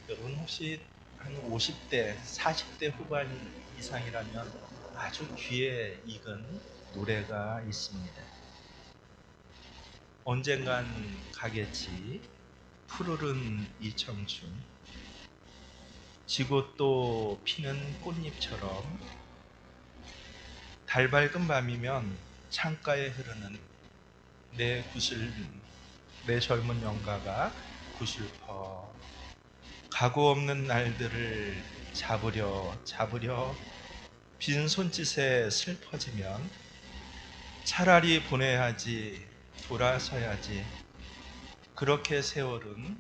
여러분 혹시 한 50대, 40대 후반 이상이라면 아주 귀에 익은 노래가 있습니다. 언젠간 가겠지, 푸르른 이 청춘, 지고 또 피는 꽃잎처럼 달 밝은 밤이면 창가에 흐르는 내 구슬, 내 젊은 영가가 구슬퍼 각오 없는 날들을 잡으려 빈 손짓에 슬퍼지면 차라리 보내야지, 돌아서야지, 그렇게 세월은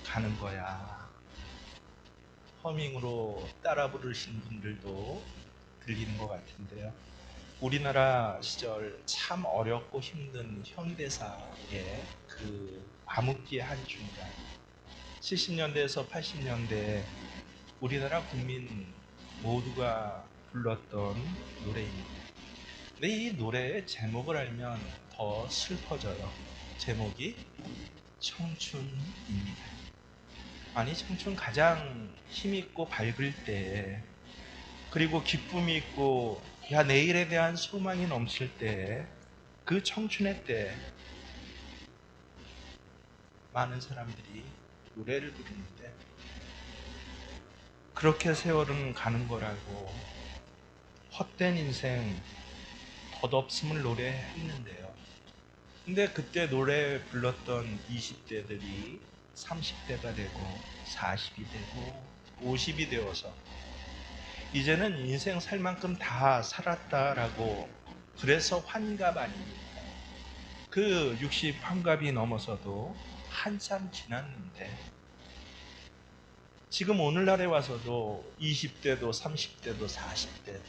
가는 거야. 허밍으로 따라 부르신 분들도 들리는 것 같은데요. 우리나라 시절 참 어렵고 힘든 현대사의 그 암흑기 한 중간, 70년대에서 80년대 우리나라 국민 모두가 불렀던 노래입니다. 근데 이 노래의 제목을 알면 더 슬퍼져요. 제목이 청춘입니다. 아니, 청춘 가장 힘있고 밝을 때, 그리고 기쁨이 있고 내일에 대한 소망이 넘칠 때, 그 청춘의 때 많은 사람들이 노래를 부르는데, 그렇게 세월은 가는 거라고 헛된 인생 덧없음을 노래했는데요. 근데 그때 노래 불렀던 20대들이 30대가 되고 40이 되고 50이 되어서 이제는 인생 살 만큼 다 살았다라고, 그래서 환갑 아닙니까? 그 60 환갑이 넘어서도 한참 지났는데 지금 오늘날에 와서도 20대도 30대도 40대도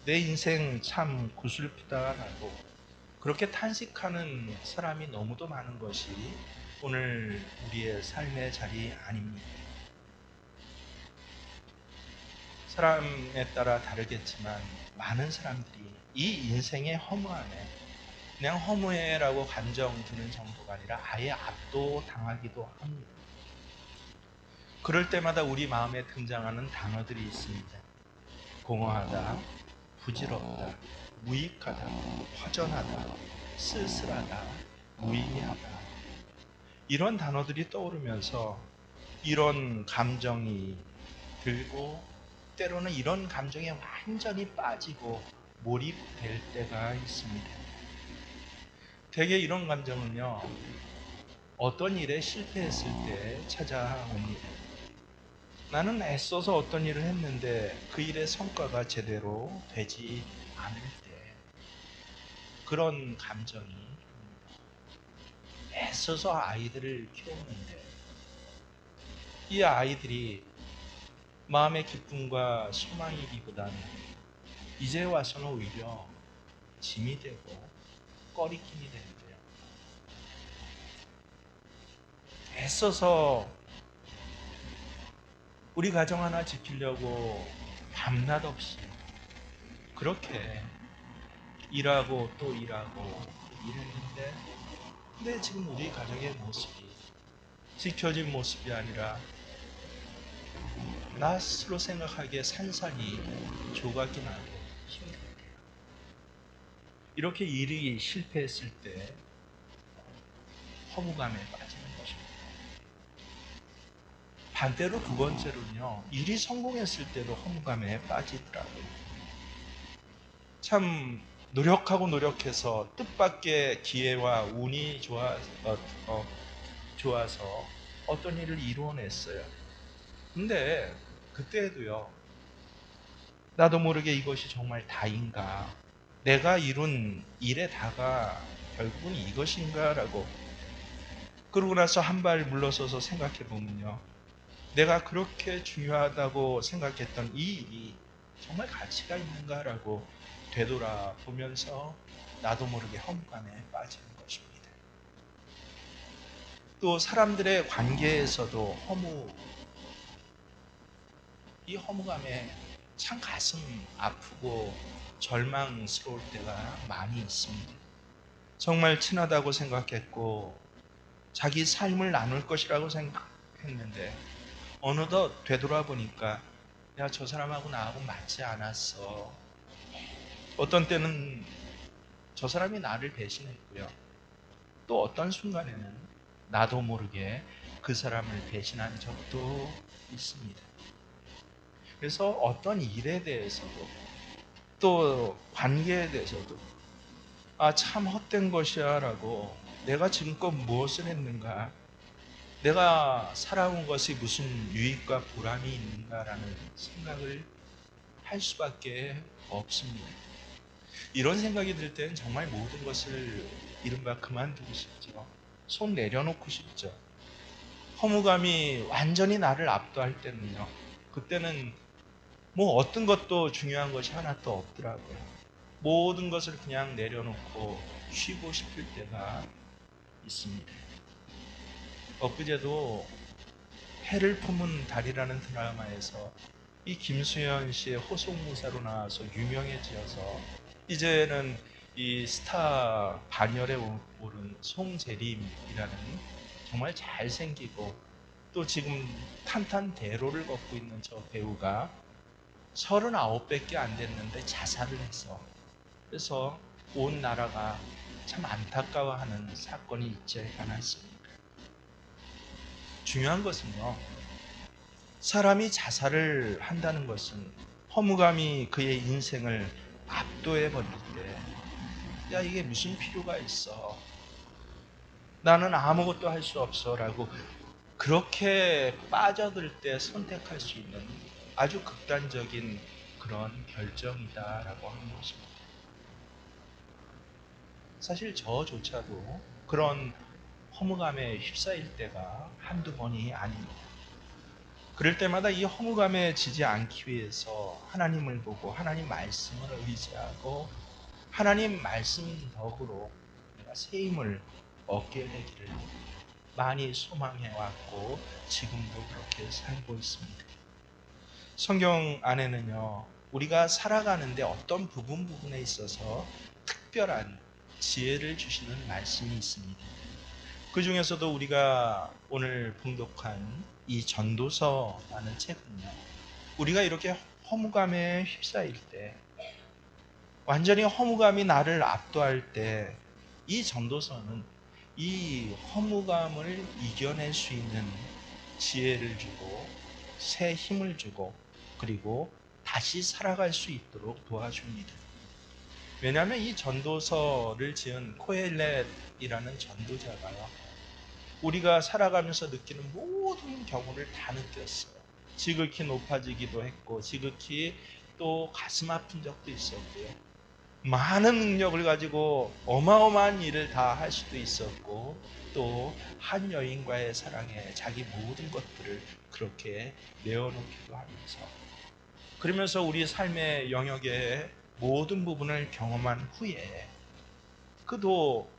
내 인생 참 구슬프다라고 그렇게 탄식하는 사람이 너무도 많은 것이 오늘 우리의 삶의 자리 아닙니다. 사람에 따라 다르겠지만 많은 사람들이 이 인생의 허무함에 그냥 허무해라고 감정 드는 정도가 아니라 아예 압도당하기도 합니다. 그럴 때마다 우리 마음에 등장하는 단어들이 있습니다. 공허하다, 부질없다, 무익하다, 허전하다, 쓸쓸하다, 무의미하다. 이런 단어들이 떠오르면서 이런 감정이 들고 때로는 이런 감정에 완전히 빠지고 몰입될 때가 있습니다. 대개 이런 감정은요, 어떤 일에 실패했을 때 찾아옵니다. 나는 애써서 어떤 일을 했는데 그 일의 성과가 제대로 되지 않을 때, 그런 감정이, 애써서 아이들을 키우는데 이 아이들이 마음의 기쁨과 소망이기보다는 이제 와서는 오히려 짐이 되고 꺼리낌이 되는데요. 애써서 우리 가정 하나 지키려고 밤낮 없이 그렇게 일하고 또 일하고 일했는데, 근데 지금 우리 가정의 모습이 지켜진 모습이 아니라 나 스스로 생각하기에 산산이 조각이 나고 힘들어요. 이렇게 일이 실패했을 때 허무감에 빠지는 것입니다. 반대로 두 번째로는요, 일이 성공했을 때도 허무감에 빠지더라고요. 참 노력하고 노력해서 뜻밖의 기회와 운이 좋아서 어떤 일을 이루어냈어요. 근데 그때도요, 나도 모르게 이것이 정말 다인가, 내가 이룬 일의 다가 결국은 이것인가 라고, 그러고 나서 한 발 물러서서 생각해 보면요, 내가 그렇게 중요하다고 생각했던 이 일이 정말 가치가 있는가라고 되돌아보면서 나도 모르게 허무감에 빠지는 것입니다. 또 사람들의 관계에서도 이 허무감에 참 가슴 아프고 절망스러울 때가 많이 있습니다. 정말 친하다고 생각했고 자기 삶을 나눌 것이라고 했는데 어느덧 되돌아보니까 야, 저 사람하고 나하고 맞지 않았어. 어떤 때는 저 사람이 나를 배신했고요. 또 어떤 순간에는 나도 모르게 그 사람을 배신한 적도 있습니다. 그래서 어떤 일에 대해서도 또 관계에 대해서도 참 헛된 것이야 라고 내가 지금껏 무엇을 했는가, 내가 살아온 것이 무슨 유익과 보람이 있는가라는 생각을 할 수밖에 없습니다. 이런 생각이 들 때는 정말 모든 것을 이른바 그만두고 싶죠. 손 내려놓고 싶죠. 허무감이 완전히 나를 압도할 때는요, 그때는 뭐 어떤 것도 중요한 것이 하나도 없더라고요. 모든 것을 그냥 내려놓고 쉬고 싶을 때가 있습니다. 엊그제도 해를 품은 달이라는 드라마에서 이 김수현 씨의 호송무사로 나와서 유명해지어서 이제는 이 스타 반열에 오른 송재림이라는 정말 잘생기고 또 지금 탄탄대로를 걷고 있는 저 배우가 39밖에 안 됐는데 자살을 해서, 그래서 온 나라가 참 안타까워하는 사건이 있지 않았습니까? 중요한 것은요, 사람이 자살을 한다는 것은 허무감이 그의 인생을 압도해 버릴 때, 야, 이게 무슨 필요가 있어, 나는 아무것도 할 수 없어 라고 그렇게 빠져들 때 선택할 수 있는 아주 극단적인 그런 결정이다라고 하는 것입니다. 사실 저조차도 그런 허무감에 휩싸일 때가 한두 번이 아닙니다. 그럴 때마다 이 허무감에 지지 않기 위해서 하나님을 보고 하나님 말씀을 의지하고 하나님 말씀 덕으로 내가 새 힘을 얻게 되기를 많이 소망해 왔고 지금도 그렇게 살고 있습니다. 성경 안에는요, 우리가 살아가는데 어떤 부분에 있어서 특별한 지혜를 주시는 말씀이 있습니다. 그 중에서도 우리가 오늘 봉독한 이 전도서라는 책은요, 우리가 이렇게 허무감에 휩싸일 때, 완전히 허무감이 나를 압도할 때, 이 전도서는 이 허무감을 이겨낼 수 있는 지혜를 주고 새 힘을 주고 그리고 다시 살아갈 수 있도록 도와줍니다. 왜냐하면 이 전도서를 지은 코엘렛이라는 전도자가요, 우리가 살아가면서 느끼는 모든 경우를 다 느꼈어요. 지극히 높아지기도 했고 지극히 또 가슴 아픈 적도 있었고요. 많은 능력을 가지고 어마어마한 일을 다 할 수도 있었고 또 한 여인과의 사랑에 자기 모든 것들을 그렇게 내어놓기도 하면서, 그러면서 우리 삶의 영역의 모든 부분을 경험한 후에 그도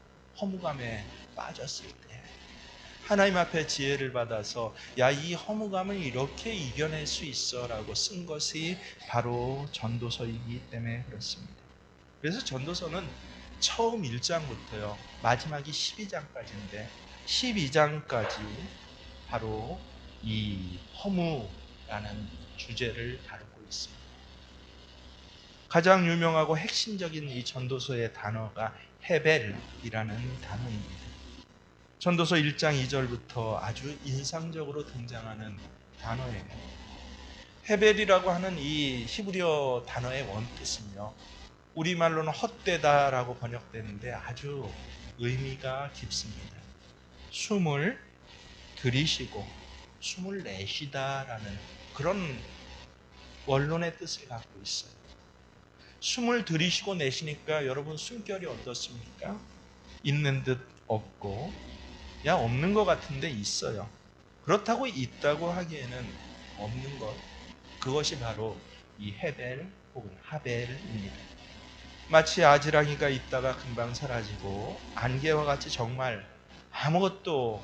허무감에 빠졌을 때 하나님 앞에 지혜를 받아서 야, 이 허무감을 이렇게 이겨낼 수 있어 라고 쓴 것이 바로 전도서이기 때문에 그렇습니다. 그래서 전도서는 처음 1장부터요 마지막이 12장까지인데 12장까지 바로 이 허무라는 주제를 다루고 있습니다. 가장 유명하고 핵심적인 이 전도서의 단어가 헤벨이라는 단어입니다. 전도서 1장 2절부터 아주 인상적으로 등장하는 단어예요. 헤벨이라고 하는 이 히브리어 단어의 원뜻은요, 우리말로는 헛되다라고 번역되는데 아주 의미가 깊습니다. 숨을 들이쉬고 숨을 내쉬다라는 그런 원론의 뜻을 갖고 있어요. 숨을 들이쉬고 내쉬니까 여러분 숨결이 어떻습니까? 있는 듯 없고, 야, 없는 것 같은데 있어요. 그렇다고 있다고 하기에는 없는 것, 그것이 바로 이 헤벨 혹은 하벨입니다. 마치 아지랑이가 있다가 금방 사라지고 안개와 같이 정말 아무것도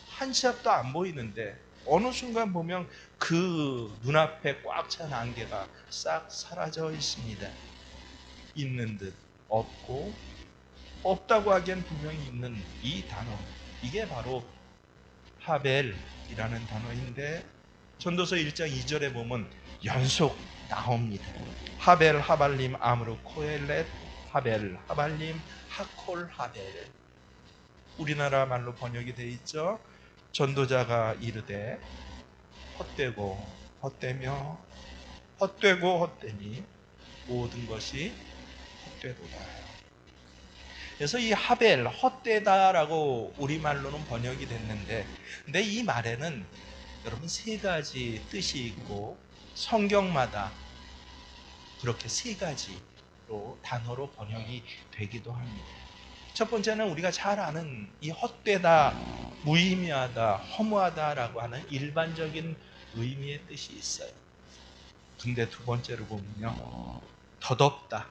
한 치 앞도 안 보이는데 어느 순간 보면 그 눈앞에 꽉 찬 안개가 싹 사라져 있습니다. 있는 듯 없고, 없다고 하기엔 분명히 있는 이 단어, 이게 바로 하벨 이라는 단어인데 전도서 1장 2절에 보면 연속 나옵니다. 하벨 하발림 아므르 코엘렛 하벨 하발림 하콜 하벨. 우리나라 말로 번역이 되어 있죠. 전도자가 이르되 헛되고 헛되며 헛되고 헛되니 모든 것이 헛되도다. 그래서 이 하벨 헛되다라고 우리말로는 번역이 됐는데, 근데 이 말에는 여러분 세 가지 뜻이 있고 성경마다 그렇게 세 가지로 단어로 번역이 되기도 합니다. 첫 번째는 우리가 잘 아는 이 헛되다, 무의미하다, 허무하다라고 하는 일반적인 의미의 뜻이 있어요. 근데 두 번째로 보면요, 덧없다,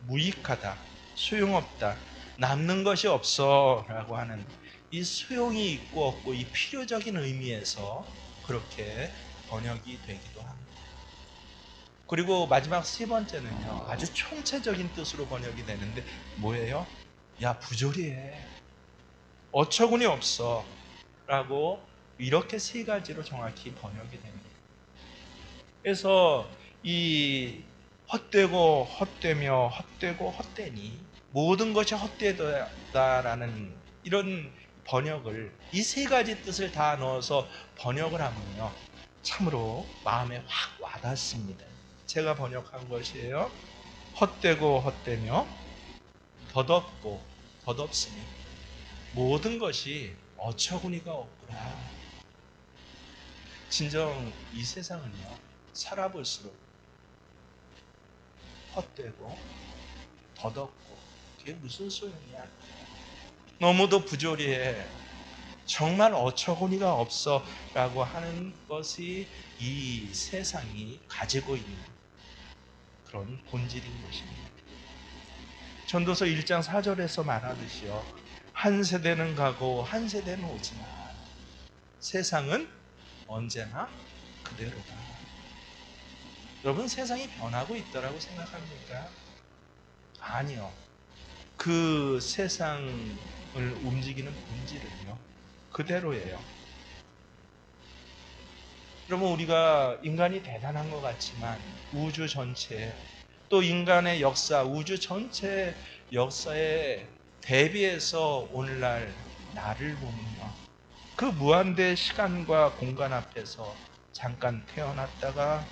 무익하다, 소용없다, 남는 것이 없어 라고 하는 이 소용이 있고 없고 이 필요적인 의미에서 그렇게 번역이 되기도 합니다. 그리고 마지막 세 번째는요, 아주 총체적인 뜻으로 번역이 되는데 뭐예요? 야, 부조리해, 어처구니 없어 라고 이렇게 세 가지로 정확히 번역이 됩니다. 그래서 이 헛되고 헛되며 헛되고 헛되니 모든 것이 헛되다라는 이런 번역을, 이 세 가지 뜻을 다 넣어서 번역을 하면요, 참으로 마음에 확 와닿습니다. 제가 번역한 것이에요. 헛되고 헛되며 덧없고 덧없으니 모든 것이 어처구니가 없구나. 진정 이 세상은요, 살아볼수록 헛되고 덧없고 그게 무슨 소용이야? 너무도 부조리해, 정말 어처구니가 없어 라고 하는 것이 이 세상이 가지고 있는 그런 본질인 것입니다. 전도서 1장 4절에서 말하듯이요, 한 세대는 가고 한 세대는 오지만 세상은 언제나 그대로다. 여러분, 세상이 변하고 있다라고 생각합니까? 아니요. 그 세상을 움직이는 본질은요, 그대로예요. 여러분, 우리가 인간이 대단한 것 같지만 우주 전체, 또 인간의 역사, 우주 전체 역사에 대비해서 오늘날 나를 보면요, 그 무한대 시간과 공간 앞에서 잠깐 태어났다가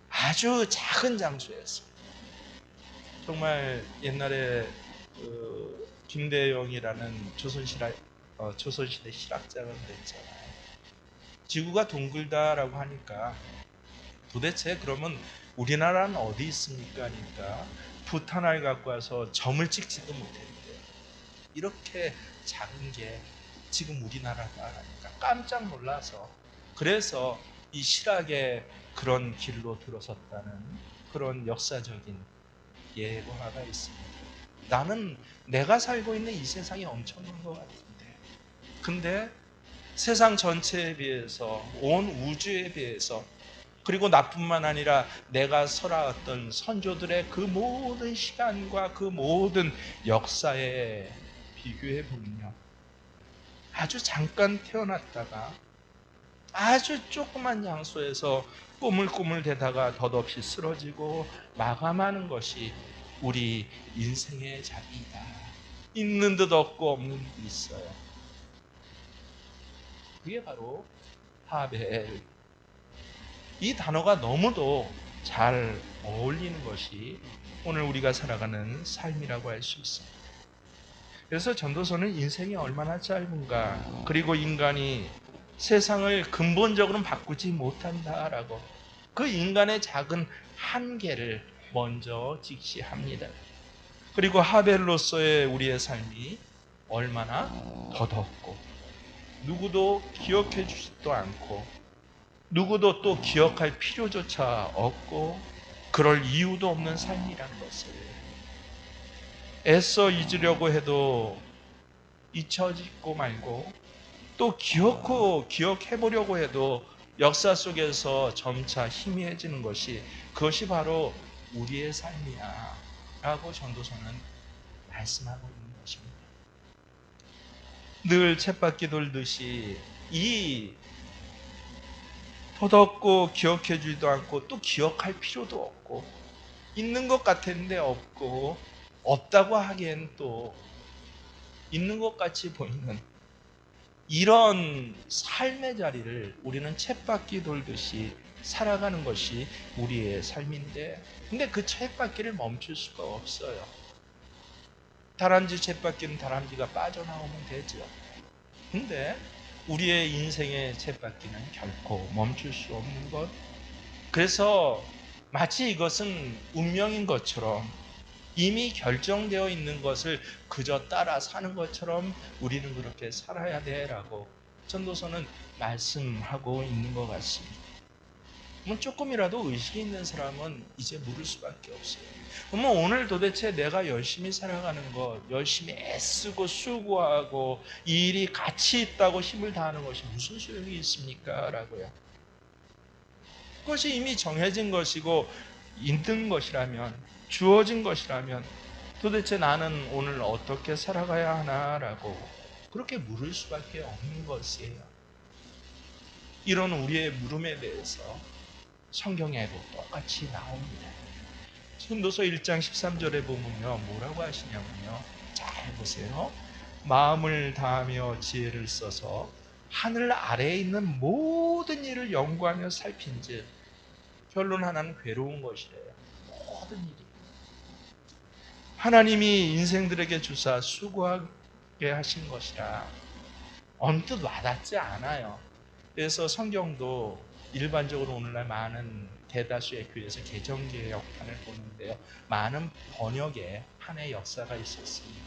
아주 작은 장소에서, 정말 옛날에 김대영이라는 조선시대 실학자가 그랬잖아요. 지구가 둥글다라고 하니까 도대체 그러면 우리나라는 어디 있습니까? 하니까 부탄을 갖고 와서 점을 찍지도 못했대요. 이렇게 작은 게 지금 우리나라다 하니까 깜짝 놀라서, 그래서 이 실학의 그런 길로 들어섰다는 그런 역사적인 예고가 있습니다. 나는 내가 살고 있는 이 세상이 엄청난 것 같은데, 근데 세상 전체에 비해서, 온 우주에 비해서, 그리고 나뿐만 아니라 내가 살아왔던 선조들의 그 모든 시간과 그 모든 역사에 비교해 보면요, 아주 잠깐 태어났다가 아주 조그만 장소에서 꾸물꾸물 대다가 덧없이 쓰러지고 마감하는 것이 우리 인생의 자리이다. 있는 듯 없고 없는 듯 있어요. 그게 바로 하벨. 이 단어가 너무도 잘 어울리는 것이 오늘 우리가 살아가는 삶이라고 할 수 있습니다. 그래서 전도서는 인생이 얼마나 짧은가, 그리고 인간이 세상을 근본적으로 바꾸지 못한다라고 그 인간의 작은 한계를 먼저 직시합니다. 그리고 하벨로서의 우리의 삶이 얼마나 덧없고 누구도 기억해 주지도 않고 누구도 또 기억할 필요조차 없고 그럴 이유도 없는 삶이라는 것을 애써 잊으려고 해도 잊혀지고 말고, 또 기억해보려고 해도 역사 속에서 점차 희미해지는 것이, 그것이 바로 우리의 삶이야 라고 전도서는 말씀하고 있는 것입니다. 늘 쳇바퀴 돌듯이 이 더덥고 기억해 주지도 않고 또 기억할 필요도 없고 있는 것 같았는데 없고 없다고 하기엔 또 있는 것 같이 보이는 이런 삶의 자리를 우리는 쳇바퀴 돌듯이 살아가는 것이 우리의 삶인데 근데 그 쳇바퀴를 멈출 수가 없어요. 다람쥐 쳇바퀴는 다람쥐가 빠져나오면 되죠. 근데 우리의 인생의 쳇바퀴는 결코 멈출 수 없는 것. 그래서 마치 이것은 운명인 것처럼 이미 결정되어 있는 것을 그저 따라 사는 것처럼 우리는 그렇게 살아야 돼라고 전도서는 말씀하고 있는 것 같습니다. 조금이라도 의식이 있는 사람은 이제 물을 수밖에 없어요. 그러면 오늘 도대체 내가 열심히 살아가는 것, 열심히 애쓰고 수고하고 이 일이 가치 있다고 힘을 다하는 것이 무슨 소용이 있습니까? 라고요. 그것이 이미 정해진 것이고 있는 것이라면 주어진 것이라면 도대체 나는 오늘 어떻게 살아가야 하나라고 그렇게 물을 수밖에 없는 것이에요. 이런 우리의 물음에 대해서 성경에도 똑같이 나옵니다. 전도서 1장 13절에 보면요 뭐라고 하시냐면요 잘 보세요. 마음을 다하며 지혜를 써서 하늘 아래에 있는 모든 일을 연구하며 살핀즉 결론 하나는 괴로운 것이래요. 모든 일이 하나님이 인생들에게 주사 수고하게 하신 것이라 언뜻 와닿지 않아요. 그래서 성경도 일반적으로 오늘날 많은 대다수의 교회에서 개정개혁판을 보는데요. 많은 번역에 한해 역사가 있었습니다.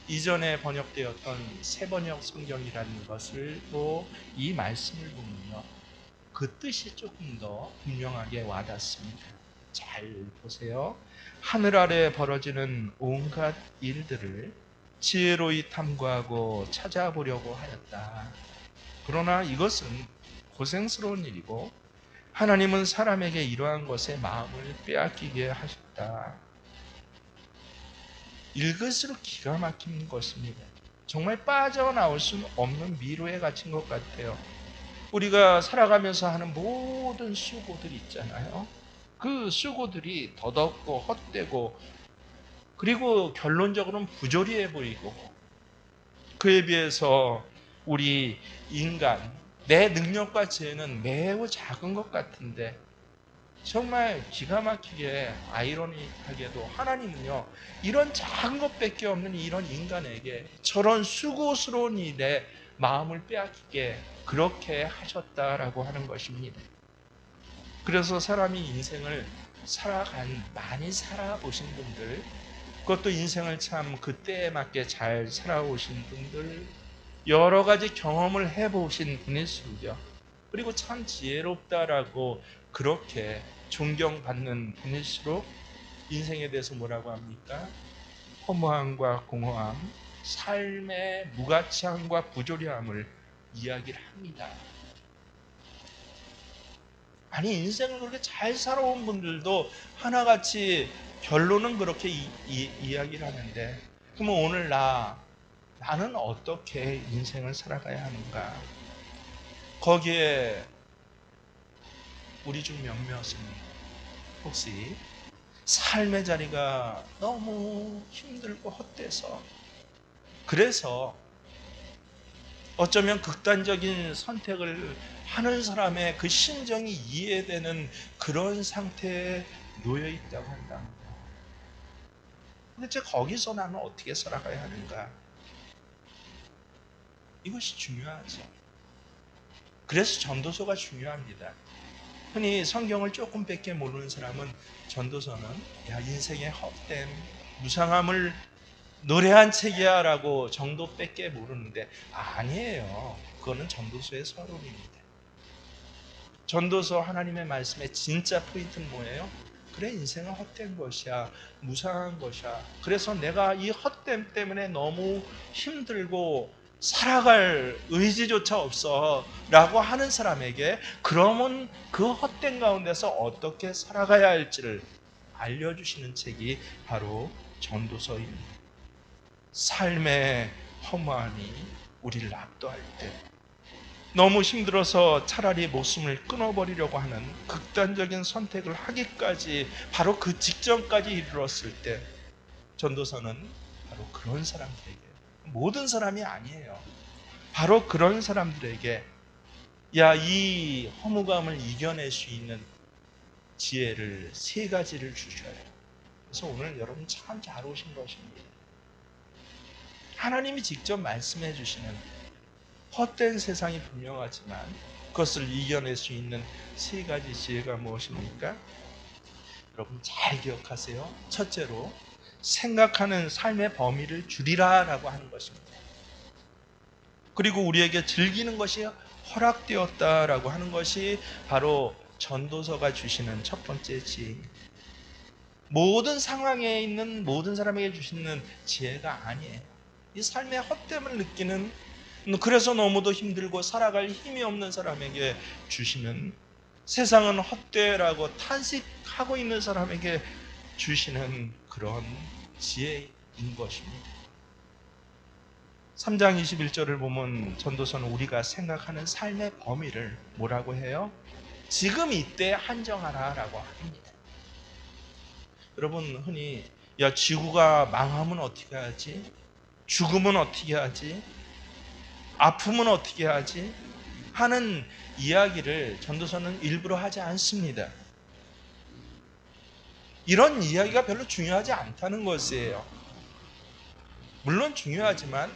이전에 번역되었던 새번역 성경이라는 것을 또 이 말씀을 보면요. 그 뜻이 조금 더 분명하게 와닿습니다. 잘 보세요. 하늘 아래 벌어지는 온갖 일들을 지혜로이 탐구하고 찾아보려고 하였다. 그러나 이것은 고생스러운 일이고 하나님은 사람에게 이러한 것에 마음을 빼앗기게 하셨다. 읽을수록 기가 막힌 것입니다. 정말 빠져나올 수 없는 미로에 갇힌 것 같아요. 우리가 살아가면서 하는 모든 수고들 있잖아요. 그 수고들이 더덥고 헛되고 그리고 결론적으로는 부조리해 보이고 그에 비해서 우리 인간 내 능력과 지혜는 매우 작은 것 같은데 정말 기가 막히게 아이러니하게도 하나님은요 이런 작은 것밖에 없는 이런 인간에게 저런 수고스러운 일에 마음을 빼앗기게 그렇게 하셨다라고 하는 것입니다. 그래서 사람이 인생을 많이 살아보신 분들 그것도 인생을 참 그때에 맞게 잘 살아오신 분들 여러 가지 경험을 해보신 분일수록요. 그리고 참 지혜롭다라고 그렇게 존경받는 분일수록 인생에 대해서 뭐라고 합니까? 허무함과 공허함, 삶의 무가치함과 부조리함을 이야기를 합니다. 아니 인생을 그렇게 잘 살아온 분들도 하나같이 결론은 그렇게 이야기를 하는데 그러면 오늘 나는 어떻게 인생을 살아가야 하는가? 거기에 우리 중 몇몇은 혹시 삶의 자리가 너무 힘들고 헛돼서 그래서 어쩌면 극단적인 선택을 하는 사람의 그 심정이 이해되는 그런 상태에 놓여 있다고 한다. 도대체 거기서 나는 어떻게 살아가야 하는가? 이것이 중요하죠. 그래서 전도서가 중요합니다. 흔히 성경을 조금밖에 모르는 사람은 전도서는 인생의 헛됨, 무상함을 노래한 책이야 라고 정도밖에 모르는데 아니에요. 그거는 전도서의 서론입니다. 전도서 하나님의 말씀의 진짜 포인트는 뭐예요? 그래 인생은 헛된 것이야. 무상한 것이야. 그래서 내가 이 헛됨 때문에 너무 힘들고 살아갈 의지조차 없어 라고 하는 사람에게 그러면 그 헛된 가운데서 어떻게 살아가야 할지를 알려주시는 책이 바로 전도서입니다. 삶의 허무함이 우리를 압도할 때 너무 힘들어서 차라리 목숨을 끊어버리려고 하는 극단적인 선택을 하기까지 바로 그 직전까지 이르렀을 때 전도서는 바로 그런 사람들에게, 모든 사람이 아니에요, 바로 그런 사람들에게 이 허무감을 이겨낼 수 있는 지혜를 세 가지를 주셔요. 그래서 오늘 여러분 참 잘 오신 것입니다. 하나님이 직접 말씀해 주시는 헛된 세상이 분명하지만 그것을 이겨낼 수 있는 세 가지 지혜가 무엇입니까? 여러분 잘 기억하세요. 첫째로, 생각하는 삶의 범위를 줄이라 라고 하는 것입니다. 그리고 우리에게 즐기는 것이 허락되었다라고 하는 것이 바로 전도서가 주시는 첫 번째 지혜입니다. 모든 상황에 있는 모든 사람에게 주시는 지혜가 아니에요. 이 삶의 헛됨을 느끼는, 그래서 너무도 힘들고 살아갈 힘이 없는 사람에게 주시는, 세상은 헛되라고 탄식하고 있는 사람에게 주시는 그런 지혜인 것입니다. 3장 21절을 보면 전도서는 우리가 생각하는 삶의 범위를 뭐라고 해요? 지금 이때 한정하라 라고 합니다. 여러분 흔히 지구가 망하면 어떻게 하지? 죽으면 어떻게 하지? 아프면 어떻게 하지? 하는 이야기를 전도서는 일부러 하지 않습니다. 이런 이야기가 별로 중요하지 않다는 것이에요. 물론 중요하지만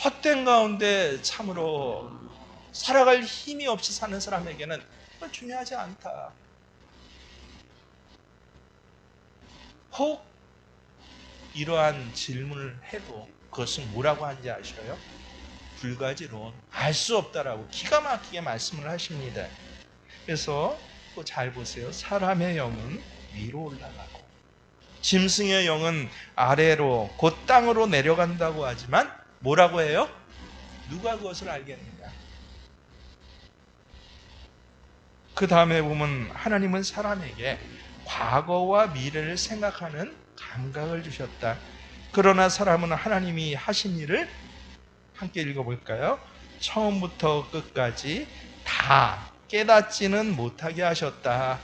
헛된 가운데 참으로 살아갈 힘이 없이 사는 사람에게는 중요하지 않다. 혹 이러한 질문을 해도 그것은 뭐라고 하는지 아셔요? 불가지론, 알 수 없다라고 기가 막히게 말씀을 하십니다. 그래서 또 잘 보세요. 사람의 영은 위로 올라가고 짐승의 영은 아래로 곧 땅으로 내려간다고 하지만 뭐라고 해요? 누가 그것을 알겠느냐? 그 다음에 보면 하나님은 사람에게 과거와 미래를 생각하는 감각을 주셨다. 그러나 사람은 하나님이 하신 일을 함께 읽어볼까요? 처음부터 끝까지 다 깨닫지는 못하게 하셨다.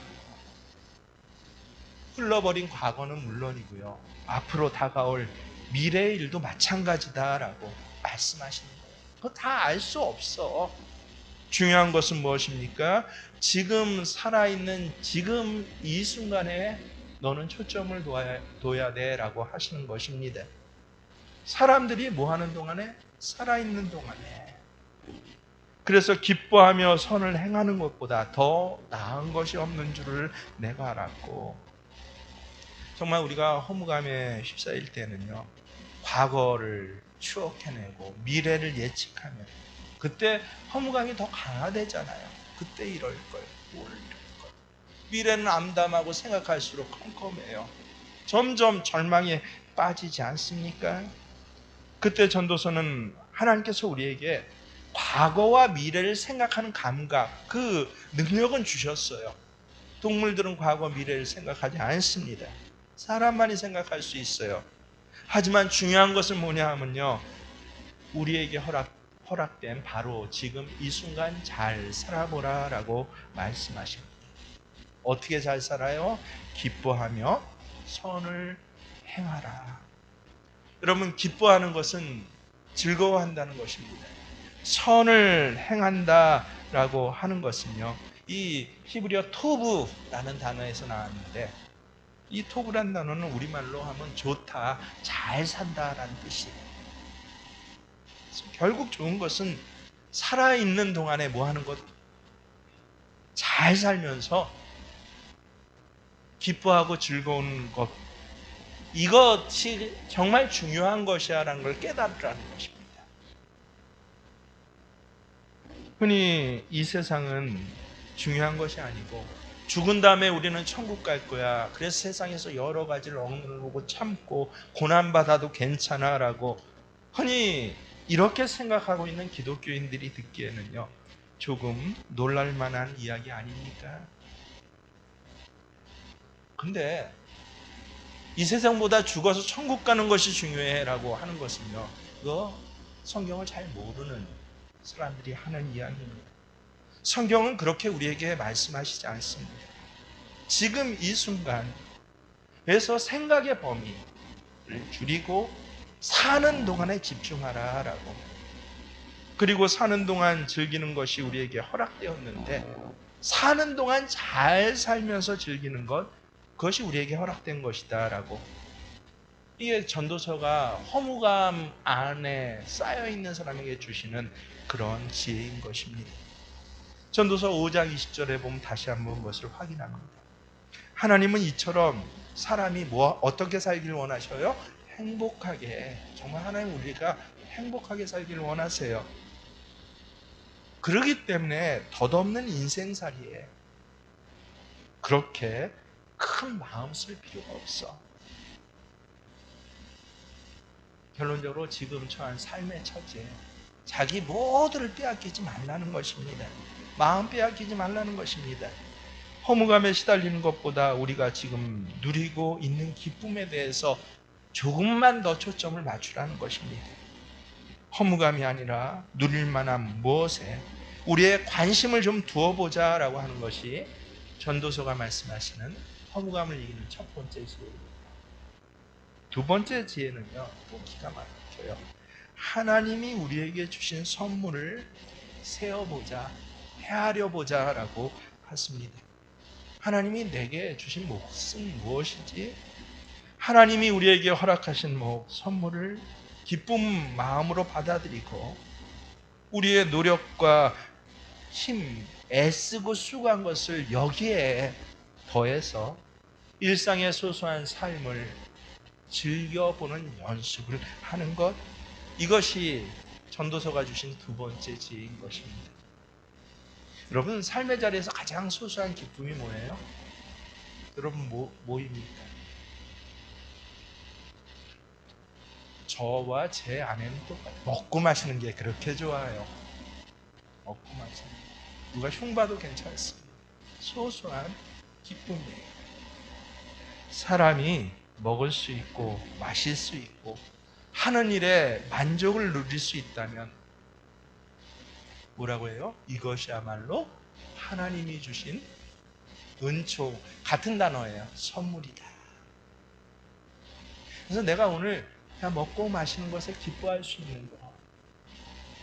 흘러버린 과거는 물론이고요, 앞으로 다가올 미래의 일도 마찬가지다라고 말씀하시는 거예요. 그거 다 알 수 없어. 중요한 것은 무엇입니까? 지금 살아있는 지금 이 순간에 너는 초점을 둬야 돼라고 하시는 것입니다. 사람들이 뭐 하는 동안에? 살아있는 동안에. 그래서 기뻐하며 선을 행하는 것보다 더 나은 것이 없는 줄을 내가 알았고, 정말 우리가 허무감에 휩싸일 때는요, 과거를 추억해내고 미래를 예측하면 그때 허무감이 더 강화되잖아요. 그때 이럴 걸, 뭘 이럴 걸. 미래는 암담하고 생각할수록 컴컴해요. 점점 절망에 빠지지 않습니까? 그때 전도서는 하나님께서 우리에게 과거와 미래를 생각하는 감각, 그 능력은 주셨어요. 동물들은 과거 미래를 생각하지 않습니다. 사람만이 생각할 수 있어요. 하지만 중요한 것은 뭐냐 하면요, 우리에게 허락된 바로 지금 이 순간 잘 살아보라 라고 말씀하십니다. 어떻게 잘 살아요? 기뻐하며 선을 행하라. 여러분, 기뻐하는 것은 즐거워한다는 것입니다. 선을 행한다라고 하는 것은요, 이 히브리어 토브라는 단어에서 나왔는데, 이 토브라는 단어는 우리말로 하면 좋다, 잘 산다라는 뜻이에요. 결국 좋은 것은 살아있는 동안에 뭐 하는 것? 잘 살면서 기뻐하고 즐거운 것, 이것이 정말 중요한 것이야 라는 걸 깨달으라는 것입니다. 흔히 이 세상은 중요한 것이 아니고 죽은 다음에 우리는 천국 갈 거야, 그래서 세상에서 여러 가지를 억누르고 참고 고난받아도 괜찮아 라고 흔히 이렇게 생각하고 있는 기독교인들이 듣기에는요, 조금 놀랄만한 이야기 아닙니까? 근데 이 세상보다 죽어서 천국 가는 것이 중요해 라고 하는 것은요, 그거 성경을 잘 모르는 사람들이 하는 이야기입니다. 성경은 그렇게 우리에게 말씀하시지 않습니다. 지금 이 순간에서 생각의 범위를 줄이고 사는 동안에 집중하라라고. 그리고 사는 동안 즐기는 것이 우리에게 허락되었는데 사는 동안 잘 살면서 즐기는 것, 그것이 우리에게 허락된 것이다라고. 이게 전도서가 허무감 안에 쌓여있는 사람에게 주시는 그런 지혜인 것입니다. 전도서 5장 20절에 보면 다시 한번 그것을 확인합니다. 하나님은 이처럼 사람이 어떻게 살기를 원하셔요? 행복하게. 정말 하나님 우리가 행복하게 살기를 원하세요. 그러기 때문에 덧없는 인생살이에 그렇게 큰 마음 쓸 필요가 없어. 결론적으로 지금 처한 삶의 처지에 자기 모두를 빼앗기지 말라는 것입니다. 마음 빼앗기지 말라는 것입니다. 허무감에 시달리는 것보다 우리가 지금 누리고 있는 기쁨에 대해서 조금만 더 초점을 맞추라는 것입니다. 허무감이 아니라 누릴 만한 무엇에 우리의 관심을 좀 두어보자라고 하는 것이 전도서가 말씀하시는 허무감을 이기는 첫 번째 지혜입니다. 두 번째 지혜는요, 또 기가 막혀요. 하나님이 우리에게 주신 선물을 세어보자, 헤아려 보자라고 하십니다. 하나님이 내게 주신 몫은 무엇이지? 하나님이 우리에게 허락하신 선물을 기쁨 마음으로 받아들이고 우리의 노력과 힘, 애쓰고 수고한 것을 여기에 더해서 일상의 소소한 삶을 즐겨보는 연습을 하는 것, 이것이 전도서가 주신 두 번째 지혜인 것입니다. 여러분, 삶의 자리에서 가장 소소한 기쁨이 뭐예요? 여러분, 뭐입니까? 저와 제 아내는 똑같아요. 먹고 마시는 게 그렇게 좋아요. 먹고 마시는 게. 누가 흉봐도 괜찮습니다. 소소한 기쁨이에요. 사람이 먹을 수 있고 마실 수 있고 하는 일에 만족을 누릴 수 있다면 뭐라고 해요? 이것이야말로 하나님이 주신 은총, 같은 단어예요. 선물이다. 그래서 내가 오늘 그냥 먹고 마시는 것에 기뻐할 수 있는 것,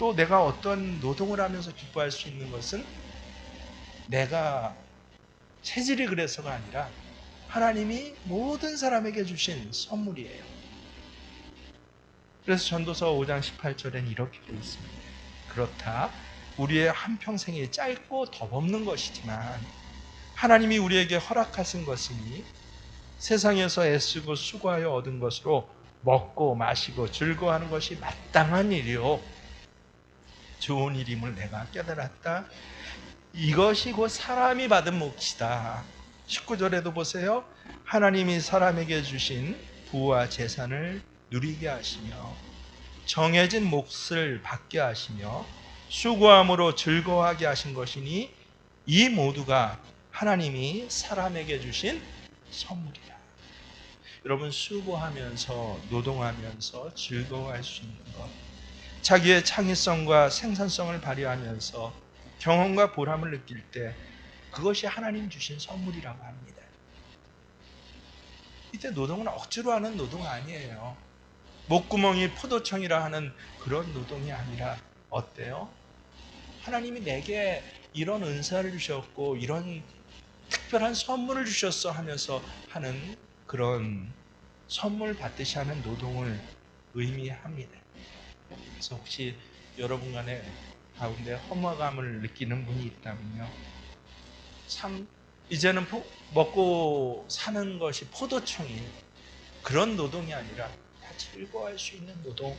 또 내가 어떤 노동을 하면서 기뻐할 수 있는 것은 내가 체질이 그래서가 아니라 하나님이 모든 사람에게 주신 선물이에요. 그래서 전도서 5장 18절엔 이렇게 되어 있습니다. 그렇다. 우리의 한평생이 짧고 덧없는 것이지만 하나님이 우리에게 허락하신 것이니 세상에서 애쓰고 수고하여 얻은 것으로 먹고 마시고 즐거워하는 것이 마땅한 일이요 좋은 일임을 내가 깨달았다. 이것이 곧 사람이 받은 몫이다. 19절에도 보세요. 하나님이 사람에게 주신 부와 재산을 누리게 하시며 정해진 몫을 받게 하시며 수고함으로 즐거워하게 하신 것이니 이 모두가 하나님이 사람에게 주신 선물이다. 여러분, 수고하면서 노동하면서 즐거워할 수 있는 것, 자기의 창의성과 생산성을 발휘하면서 경험과 보람을 느낄 때 그것이 하나님 주신 선물이라고 합니다. 이때 노동은 억지로 하는 노동 아니에요. 목구멍이 포도청이라 하는 그런 노동이 아니라 어때요? 하나님이 내게 이런 은사를 주셨고 이런 특별한 선물을 주셨어 하면서 하는 그런 선물 받듯이 하는 노동을 의미합니다. 그래서 혹시 여러분 간에 가운데 허무감을 느끼는 분이 있다면요, 참 이제는 먹고 사는 것이 포도청인 그런 노동이 아니라 다 즐거워할 수 있는 노동,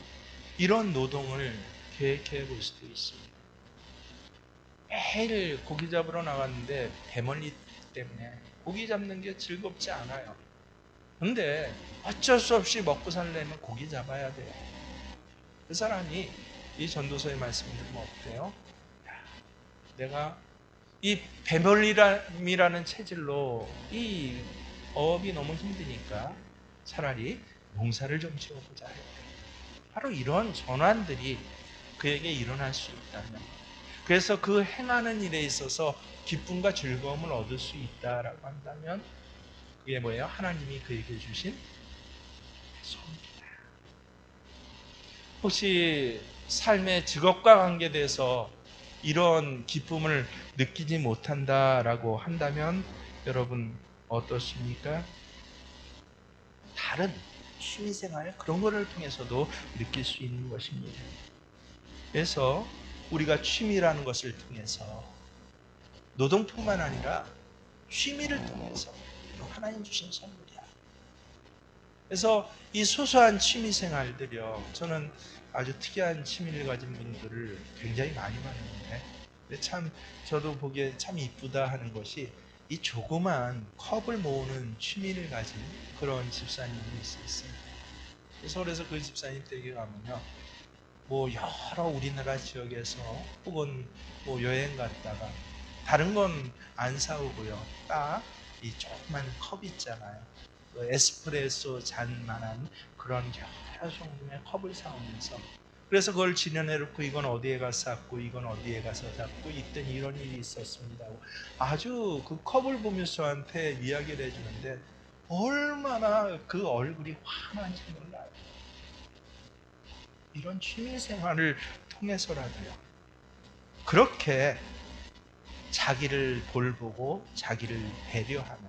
이런 노동을 계획해 볼 수도 있습니다. 매일 고기 잡으러 나갔는데 배멀리 때문에 고기 잡는 게 즐겁지 않아요. 근데 어쩔 수 없이 먹고 살려면 고기 잡아야 돼요. 그 사람이 이 전도서의 말씀을 들으면 어때요? 내가 이 배멀리람이라는 체질로 이 어업이 너무 힘드니까 차라리 농사를 좀 지어보자. 바로 이런 전환들이 그에게 일어날 수 있다면, 그래서 그 행하는 일에 있어서 기쁨과 즐거움을 얻을 수 있다라고 한다면 그게 뭐예요? 하나님이 그에게 주신 소원이다. 혹시 삶의 직업과 관계돼서 이런 기쁨을 느끼지 못한다라고 한다면 여러분 어떻습니까? 다른 취미생활 그런 거를 통해서도 느낄 수 있는 것입니다. 그래서 우리가 취미라는 것을 통해서 노동뿐만 아니라 취미를 통해서 하나님 주신 선물이야. 그래서 이 소소한 취미 생활들이요, 저는 아주 특이한 취미를 가진 분들을 굉장히 많이 봤는데, 근데 참 저도 보기에 참 이쁘다 하는 것이 이 조그만 컵을 모으는 취미를 가진 그런 집사님이 있었어요. 서울에서 그 집사님 댁에 가면요, 뭐 여러 우리나라 지역에서 혹은 뭐 여행 갔다가 다른 건 안 사오고요, 딱 이 조그만 컵 있잖아요, 그 에스프레소 잔만한 그런 여러 종류의 컵을 사오면서, 그래서 그걸 지녀내놓고 이건 어디에 가서 샀고 이건 어디에 가서 샀고 이땐 이런 일이 있었습니다 하고 아주 그 컵을 보면서 저한테 이야기를 해주는데 얼마나 그 얼굴이 환한지 몰라요. 이런 취미생활을 통해서라도요, 그렇게 자기를 돌보고 자기를 배려하는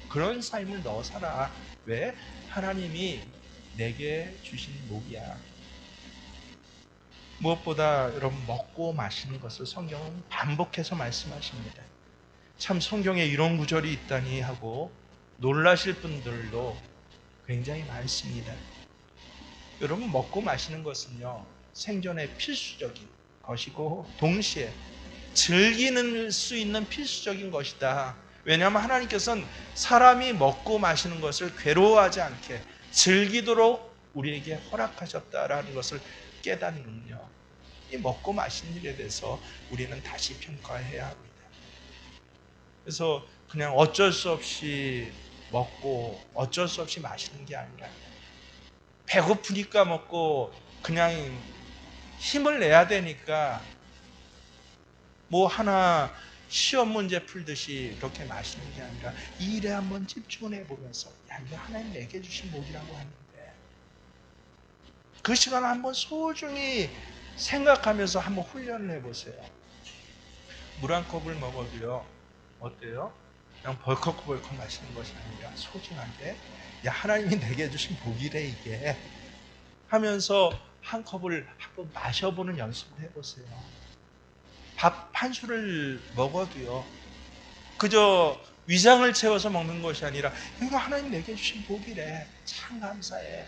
그런 삶을 너 살아. 왜? 하나님이 내게 주신 복이야. 무엇보다 여러분 먹고 마시는 것을 성경은 반복해서 말씀하십니다. 참 성경에 이런 구절이 있다니 하고 놀라실 분들도 굉장히 많습니다. 여러분 먹고 마시는 것은요, 생존에 필수적인 것이고 동시에 즐기는 수 있는 필수적인 것이다. 왜냐하면 하나님께서는 사람이 먹고 마시는 것을 괴로워하지 않게 즐기도록 우리에게 허락하셨다라는 것을 깨닫는요, 이 먹고 마시는 일에 대해서 우리는 다시 평가해야 합니다. 그래서 그냥 어쩔 수 없이 먹고 어쩔 수 없이 마시는 게 아니라 배고프니까 먹고 그냥 힘을 내야 되니까 뭐 하나 시험 문제 풀듯이 그렇게 마시는 게 아니라 이 일에 한번 집중을 해보면서, 야, 이거 하나님 내게 주신 복이라고 하는데 그 시간을 한번 소중히 생각하면서 한번 훈련을 해보세요. 물 한 컵을 먹어도요, 어때요? 그냥 벌컥벌컥 마시는 것이 아니라 소중한데, 야, 하나님이 내게 주신 복이래 이게 하면서 한 컵을 한번 마셔보는 연습을 해보세요. 밥 한 술을 먹어도요, 그저 위장을 채워서 먹는 것이 아니라 이거 하나님 내게 주신 복이래, 참 감사해.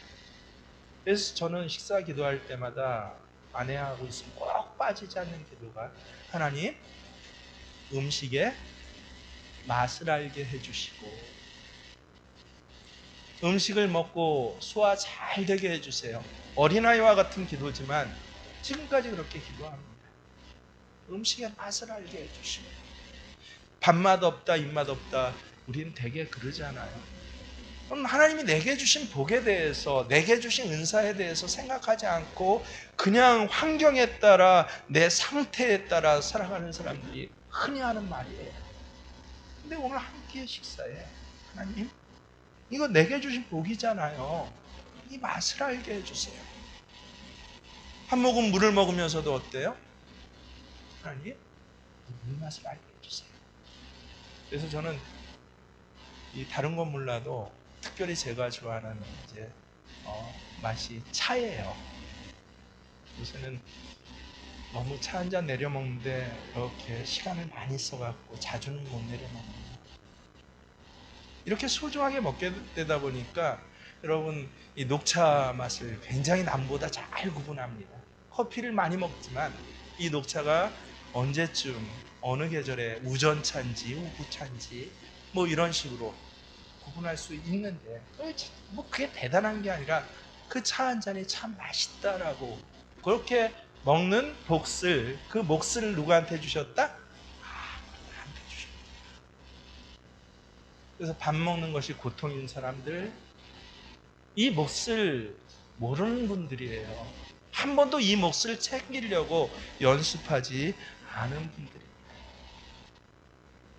그래서 저는 식사 기도할 때마다 아내하고 있으면 꼭 빠지지 않는 기도가, 하나님 음식의 맛을 알게 해주시고 음식을 먹고 소화 잘 되게 해주세요. 어린아이와 같은 기도지만 지금까지 그렇게 기도합니다. 음식의 맛을 알게 해주시고, 밥맛 없다 입맛 없다 우리는 되게 그러잖아요. 하나님이 내게 주신 복에 대해서, 내게 주신 은사에 대해서 생각하지 않고 그냥 환경에 따라 내 상태에 따라 살아가는 사람들이 흔히 하는 말이에요. 근데 오늘 한 끼의 식사에 하나님 이거 내게 주신 복이잖아요, 이 맛을 알게 해주세요. 한 모금 물을 먹으면서도 어때요? 하나님 이 물맛을 알게 해주세요. 그래서 저는 이 다른 건 몰라도 특별히 제가 좋아하는 이제 맛이 차예요. 요새는 너무 차 한 잔 내려 먹는데 이렇게 시간을 많이 써갖고 자주는 못 내려 먹는, 이렇게 소중하게 먹게 되다 보니까 여러분 이 녹차 맛을 굉장히 남보다 잘 구분합니다. 커피를 많이 먹지만 이 녹차가 언제쯤 어느 계절에 우전차인지 우부차인지 뭐 이런 식으로 구분할 수 있는데, 뭐 그게 대단한 게 아니라 그 차 한 잔이 참 맛있다라고 그렇게 먹는 복슬, 그 몫을 누구한테 주셨다? 나한테 주셨다. 그래서 밥 먹는 것이 고통인 사람들, 이 몫을 모르는 분들이에요. 한 번도 이 몫을 챙기려고 연습하지 않은 분들이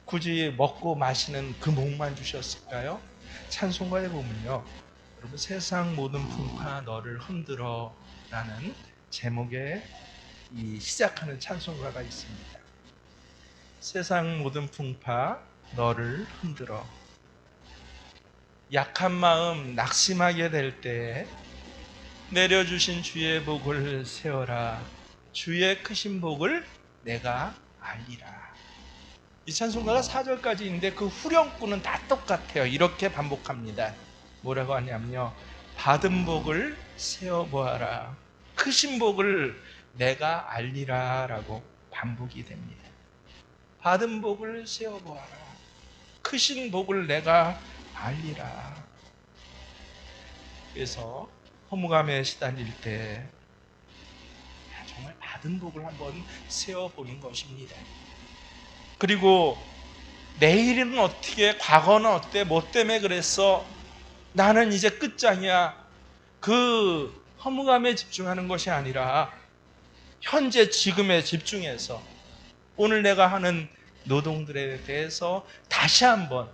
굳이 먹고 마시는 그 목만 주셨을까요? 찬송가에 보면요, 여러분, 세상 모든 풍파 너를 흔들어 라는 제목의 이 시작하는 찬송가가 있습니다. 세상 모든 풍파 너를 흔들어. 약한 마음 낙심하게 될 때 내려주신 주의 복을 세워라. 주의 크신 복을 내가 알리라. 이 찬송가가 4절까지 있는데 그 후렴구는 다 똑같아요. 이렇게 반복합니다. 뭐라고 하냐면요, 받은 복을 세어보아라. 크신 복을 내가 알리라 라고 반복이 됩니다. 받은 복을 세어보아라. 크신 복을 내가 알리라. 그래서 허무감에 시달릴 때 정말 받은 복을 한번 세어보는 것입니다. 그리고 내일은 어떻게, 과거는 어때, 뭐 때문에 그랬어, 나는 이제 끝장이야, 그 허무감에 집중하는 것이 아니라 현재 지금에 집중해서 오늘 내가 하는 노동들에 대해서 다시 한번,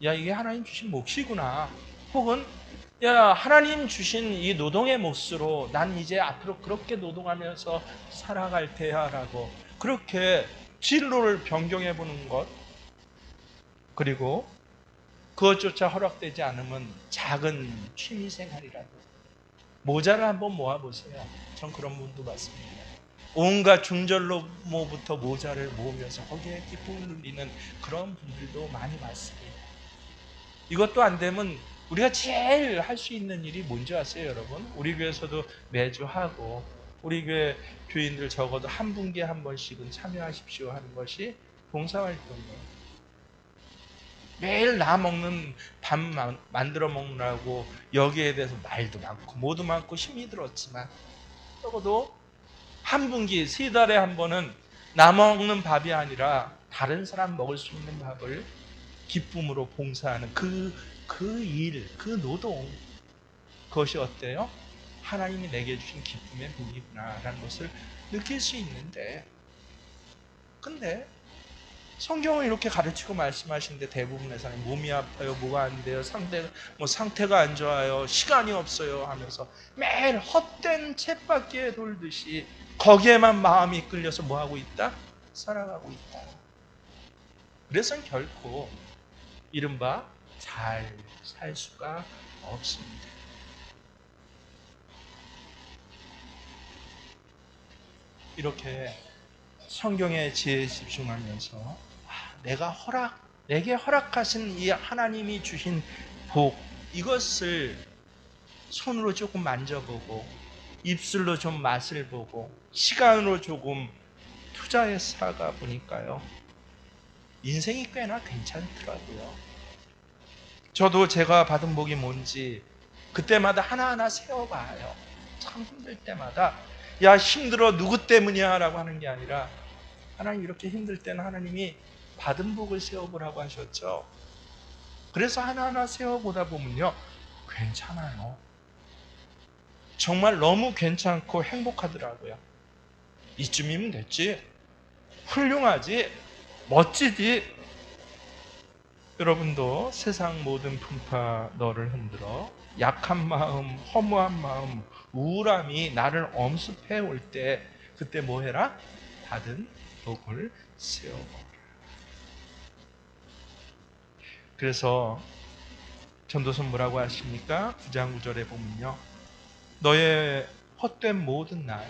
야, 이게 하나님 주신 몫이구나, 혹은 야, 하나님 주신 이 노동의 몫으로 난 이제 앞으로 그렇게 노동하면서 살아갈 테야 라고 그렇게 진로를 변경해 보는 것, 그리고 그것조차 허락되지 않으면 작은 취미생활이라도 모자를 한번 모아보세요. 전 그런 분도 봤습니다. 온갖 중절로부터 모자를 모으면서 거기에 기쁨을 누리는 그런 분들도 많이 봤습니다. 이것도 안 되면 우리가 제일 할 수 있는 일이 뭔지 아세요, 여러분? 우리 교회에서도 매주 하고, 우리 교회 교인들 적어도 한 분기에 한 번씩은 참여하십시오 하는 것이 봉사활동이에요. 매일 나 먹는 밥 만들어 먹느라고 여기에 대해서 말도 많고 뭐도 많고 힘이 들었지만, 적어도 한 분기, 3달에 한 번은 나 먹는 밥이 아니라 다른 사람 먹을 수 있는 밥을 기쁨으로 봉사하는 그 일, 그 노동, 그것이 어때요? 하나님이 내게 주신 기쁨의 복이구나 라는 것을 느낄 수 있는데, 근데 성경은 이렇게 가르치고 말씀하시는데 대부분의 사람이 몸이 아파요, 뭐가 안 돼요, 상태가 안 좋아요, 시간이 없어요 하면서 매일 헛된 쳇바퀴에 돌듯이 거기에만 마음이 끌려서 뭐하고 있다? 살아가고 있다. 그래서 결코 이른바 잘 살 수가 없습니다. 이렇게 성경의 지혜에 집중하면서 내게 허락하신 이 하나님이 주신 복, 이것을 손으로 조금 만져보고 입술로 좀 맛을 보고 시간으로 조금 투자해 살아가 보니까요, 인생이 꽤나 괜찮더라고요. 저도 제가 받은 복이 뭔지 그때마다 하나하나 세워봐요. 참 힘들 때마다, 야, 힘들어, 누구 때문이야 라고 하는 게 아니라, 하나님 이렇게 힘들 때는 하나님이 받은 복을 세워보라고 하셨죠. 그래서 하나하나 세워보다 보면요, 괜찮아요. 정말 너무 괜찮고 행복하더라고요. 이쯤이면 됐지, 훌륭하지, 멋지지. 여러분도 세상 모든 풍파 너를 흔들어, 약한 마음, 허무한 마음, 우울함이 나를 엄습해 올 때, 그때 뭐 해라? 받은 복을 세워보라. 그래서 전도서 뭐라고 하십니까? 9장 9절에 보면요, 너의 헛된 모든 날,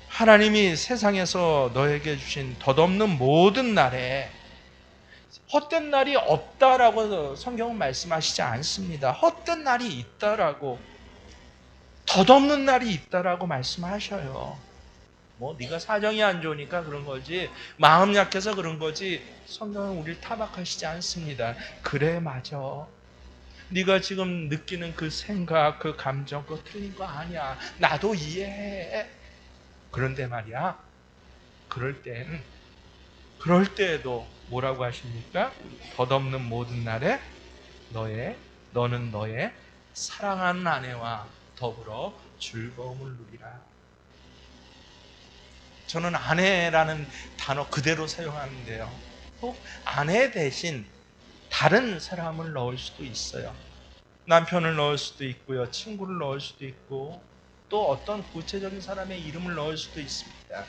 하나님이 세상에서 너에게 주신 덧없는 모든 날에, 헛된 날이 없다라고 성경은 말씀하시지 않습니다. 헛된 날이 있다라고, 덧없는 날이 있다라고 말씀하셔요. 뭐 네가 사정이 안 좋으니까 그런 거지, 마음 약해서 그런 거지, 성경은 우리를 타박하시지 않습니다. 그래, 맞아. 네가 지금 느끼는 그 생각, 그 감정, 그거 틀린 거 아니야. 나도 이해해. 그런데 말이야, 그럴 때에도 뭐라고 하십니까? 덧없는 모든 날에 너는 너의 사랑하는 아내와 더불어 즐거움을 누리라. 저는 아내라는 단어 그대로 사용하는데요. 꼭 아내 대신 다른 사람을 넣을 수도 있어요. 남편을 넣을 수도 있고요. 친구를 넣을 수도 있고 또 어떤 구체적인 사람의 이름을 넣을 수도 있습니다.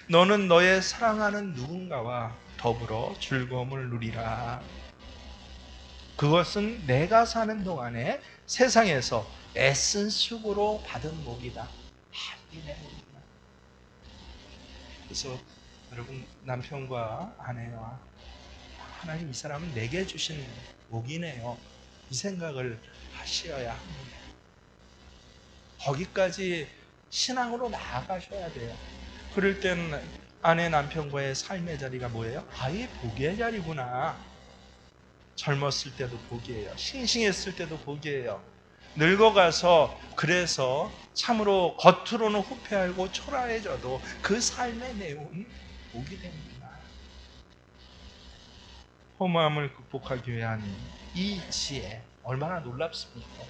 너는 너의 사랑하는 누군가와 더불어 즐거움을 누리라. 그것은 내가 사는 동안에 세상에서 애쓴 수고로 받은 복이다. 이내 복이다. 그래서 여러분, 남편과 아내와 하나님, 이 사람은 내게 주신 복이네요, 이 생각을 하셔야 합니다. 거기까지 신앙으로 나아가셔야 돼요. 그럴 때는 아내 남편과의 삶의 자리가 뭐예요? 아예 복의 자리구나. 젊었을 때도 복이에요. 싱싱했을 때도 복이에요. 늙어가서 그래서 참으로 겉으로는 후패하고 초라해져도 그 삶의 내용이 복이 됩니다. 허무함을 극복하기 위한 이 지혜 얼마나 놀랍습니까?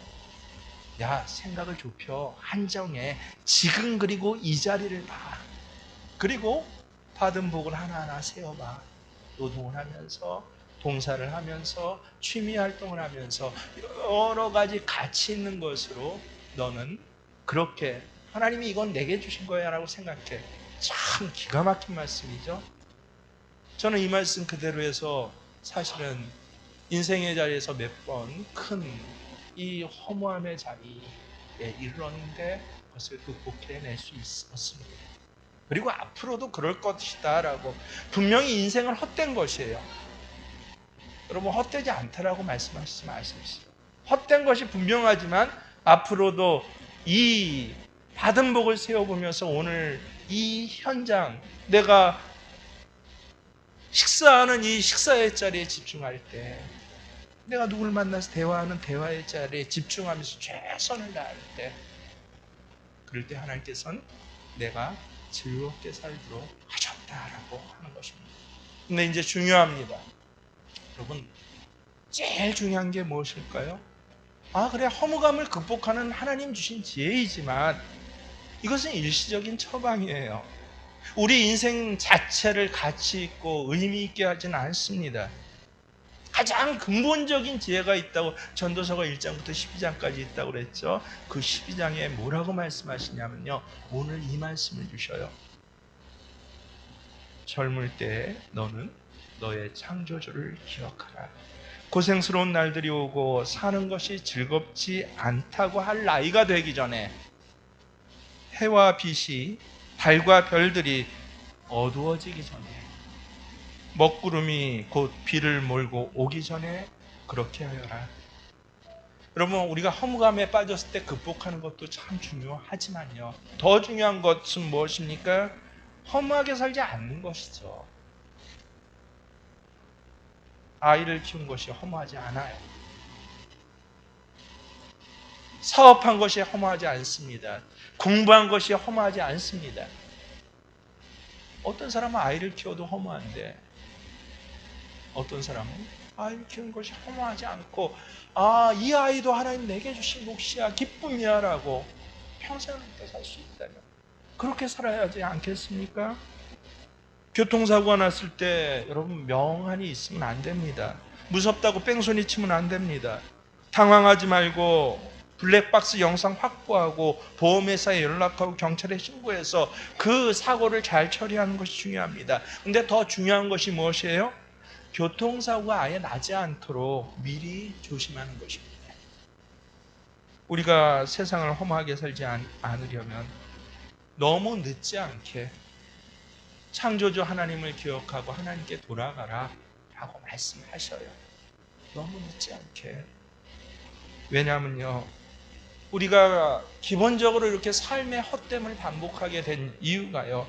야, 생각을 좁혀. 한정해. 지금 그리고 이 자리를 봐. 그리고 받은 복을 하나하나 세어봐. 노동을 하면서, 봉사를 하면서, 취미 활동을 하면서 여러 가지 가치 있는 것으로 너는 그렇게 하나님이 이건 내게 주신 거야 라고 생각해. 참 기가 막힌 말씀이죠. 저는 이 말씀 그대로 해서 사실은 인생의 자리에서 몇 번 큰 이 허무함의 자리에 이르렀는데 그것을 극복해낼 수 있었습니다. 그리고 앞으로도 그럴 것이다 라고. 분명히 인생은 헛된 것이에요. 여러분, 헛되지 않다라고 말씀하시지 마십시오. 헛된 것이 분명하지만 앞으로도 이 받은 복을 세워보면서 오늘 이 현장, 내가 식사하는 이 식사의 자리에 집중할 때, 내가 누굴 만나서 대화하는 대화의 자리에 집중하면서 최선을 다할 때, 그럴 때 하나님께서는 내가 즐겁게 살도록 하셨다라고 하는 것입니다. 근데 이제 중요합니다. 여러분, 제일 중요한 게 무엇일까요? 그래, 허무감을 극복하는 하나님 주신 지혜이지만 이것은 일시적인 처방이에요. 우리 인생 자체를 가치 있고 의미 있게 하지는 않습니다. 가장 근본적인 지혜가 있다고 전도서가 1장부터 12장까지 있다고 그랬죠. 그 12장에 뭐라고 말씀하시냐면요, 오늘 이 말씀을 주셔요. 젊을 때 너는 너의 창조주를 기억하라. 고생스러운 날들이 오고 사는 것이 즐겁지 않다고 할 나이가 되기 전에, 해와 빛이, 달과 별들이 어두워지기 전에, 먹구름이 곧 비를 몰고 오기 전에 그렇게 하여라. 여러분, 우리가 허무감에 빠졌을 때 극복하는 것도 참 중요하지만요, 더 중요한 것은 무엇입니까? 허무하게 살지 않는 것이죠. 아이를 키운 것이 허무하지 않아요. 사업한 것이 허무하지 않습니다. 공부한 것이 허무하지 않습니다. 어떤 사람은 아이를 키워도 허무한데 어떤 사람은 아이를 키우는 것이 허무하지 않고, 이 아이도 하나님 내게 주신 몫이야, 기쁨이야 라고 평생을 살 수 있다면 그렇게 살아야 하지 않겠습니까? 교통사고가 났을 때 여러분, 멍하니 있으면 안 됩니다. 무섭다고 뺑소니 치면 안 됩니다. 당황하지 말고 블랙박스 영상 확보하고 보험회사에 연락하고 경찰에 신고해서 그 사고를 잘 처리하는 것이 중요합니다. 근데 더 중요한 것이 무엇이에요? 교통사고가 아예 나지 않도록 미리 조심하는 것입니다. 우리가 세상을 험하게 살지 않으려면 너무 늦지 않게 창조주 하나님을 기억하고 하나님께 돌아가라 라고 말씀하셔요. 너무 늦지 않게. 왜냐하면요, 우리가 기본적으로 이렇게 삶의 헛됨을 반복하게 된 이유가요,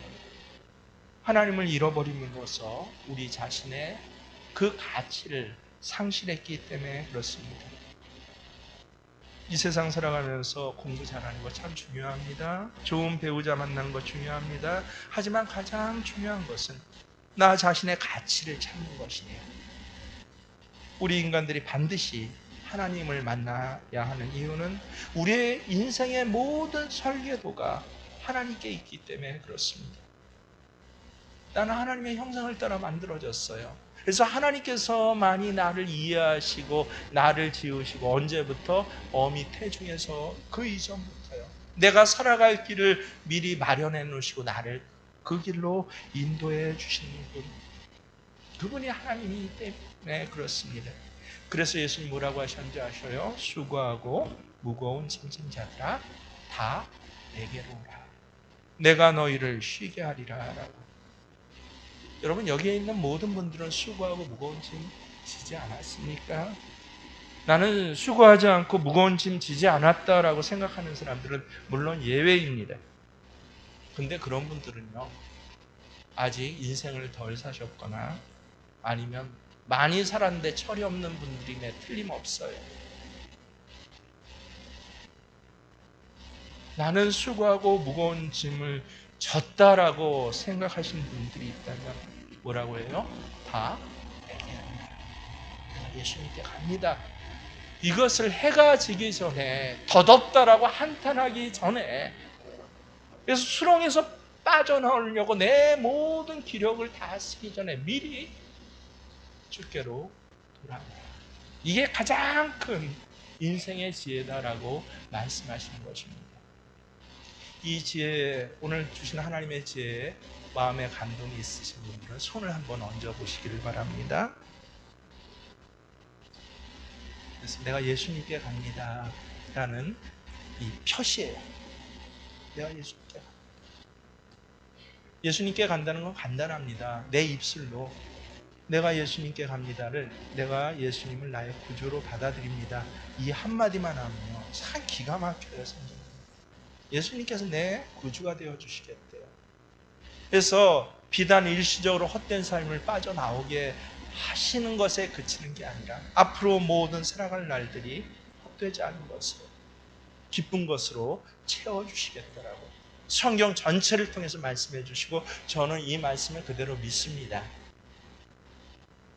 하나님을 잃어버림으로써 우리 자신의 그 가치를 상실했기 때문에 그렇습니다. 이 세상 살아가면서 공부 잘하는 거 참 중요합니다. 좋은 배우자 만나는 거 중요합니다. 하지만 가장 중요한 것은 나 자신의 가치를 찾는 것이에요. 우리 인간들이 반드시 하나님을 만나야 하는 이유는 우리의 인생의 모든 설계도가 하나님께 있기 때문에 그렇습니다. 나는 하나님의 형상을 따라 만들어졌어요. 그래서 하나님께서만이 나를 이해하시고 나를 지으시고, 언제부터? 어미 태중에서 그 이전부터요. 내가 살아갈 길을 미리 마련해 놓으시고 나를 그 길로 인도해 주시는 분, 그분이 하나님이기 때문에 그렇습니다. 그래서 예수님 뭐라고 하셨는지 아셔요? 수고하고 무거운 짐진 자들아 다 내게로 오라, 내가 너희를 쉬게 하리라 라고. 여러분, 여기에 있는 모든 분들은 수고하고 무거운 짐 지지 않았습니까? 나는 수고하지 않고 무거운 짐 지지 않았다라고 생각하는 사람들은 물론 예외입니다. 근데 그런 분들은요, 아직 인생을 덜 사셨거나 아니면 많이 살았는데 철이 없는 분들임에 틀림없어요. 나는 수고하고 무거운 짐을 졌다라고 생각하시는 분들이 있다면 뭐라고 해요? 다 내게 합니다. 예수님께 갑니다. 이것을 해가 지기 전에, 덧없다라고 한탄하기 전에, 그래서 수렁에서 빠져나오려고 내 모든 기력을 다 쓰기 전에 미리 주께로 돌아옵니다. 이게 가장 큰 인생의 지혜다라고 말씀하시는 것입니다. 이 지혜, 오늘 주신 하나님의 지혜에 마음에 감동이 있으신 분들은 손을 한번 얹어 보시기를 바랍니다. 그래서 내가 예수님께 갑니다 라는 이 표시예요. 내가 예수님께 갑니다. 예수님께 간다는 건 간단합니다. 내 입술로 내가 예수님께 갑니다를, 내가 예수님을 나의 구주로 받아들입니다, 이 한마디만 하면요 참 기가 막혀요. 성경. 예수님께서 내 구주가 되어 주시겠대요. 그래서 비단 일시적으로 헛된 삶을 빠져나오게 하시는 것에 그치는 게 아니라 앞으로 모든 살아갈 날들이 헛되지 않은 것으로, 기쁜 것으로 채워주시겠다라고 성경 전체를 통해서 말씀해 주시고, 저는 이 말씀을 그대로 믿습니다.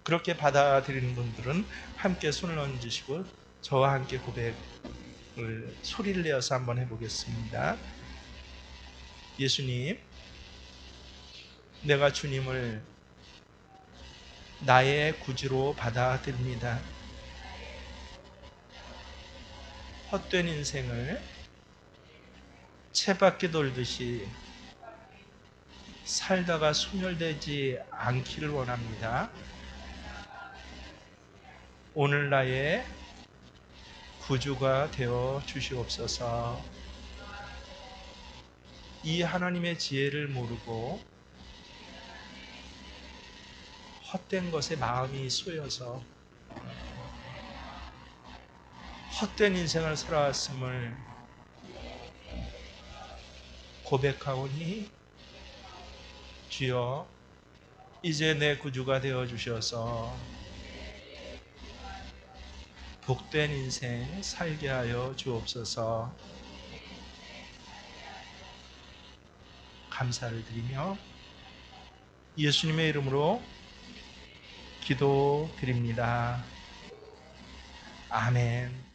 그렇게 받아들이는 분들은 함께 손을 얹으시고 저와 함께 고백을 소리를 내어서 한번 해보겠습니다. 예수님, 내가 주님을 나의 구주로 받아들입니다. 헛된 인생을 쳇바퀴 돌듯이 살다가 소멸되지 않기를 원합니다. 오늘 나의 구주가 되어 주시옵소서. 이 하나님의 지혜를 모르고 헛된 것에 마음이 쏘여서 헛된 인생을 살아왔음을 고백하오니, 주여 이제 내 구주가 되어 주셔서 복된 인생 살게 하여 주옵소서. 감사를 드리며 예수님의 이름으로 기도드립니다. 아멘.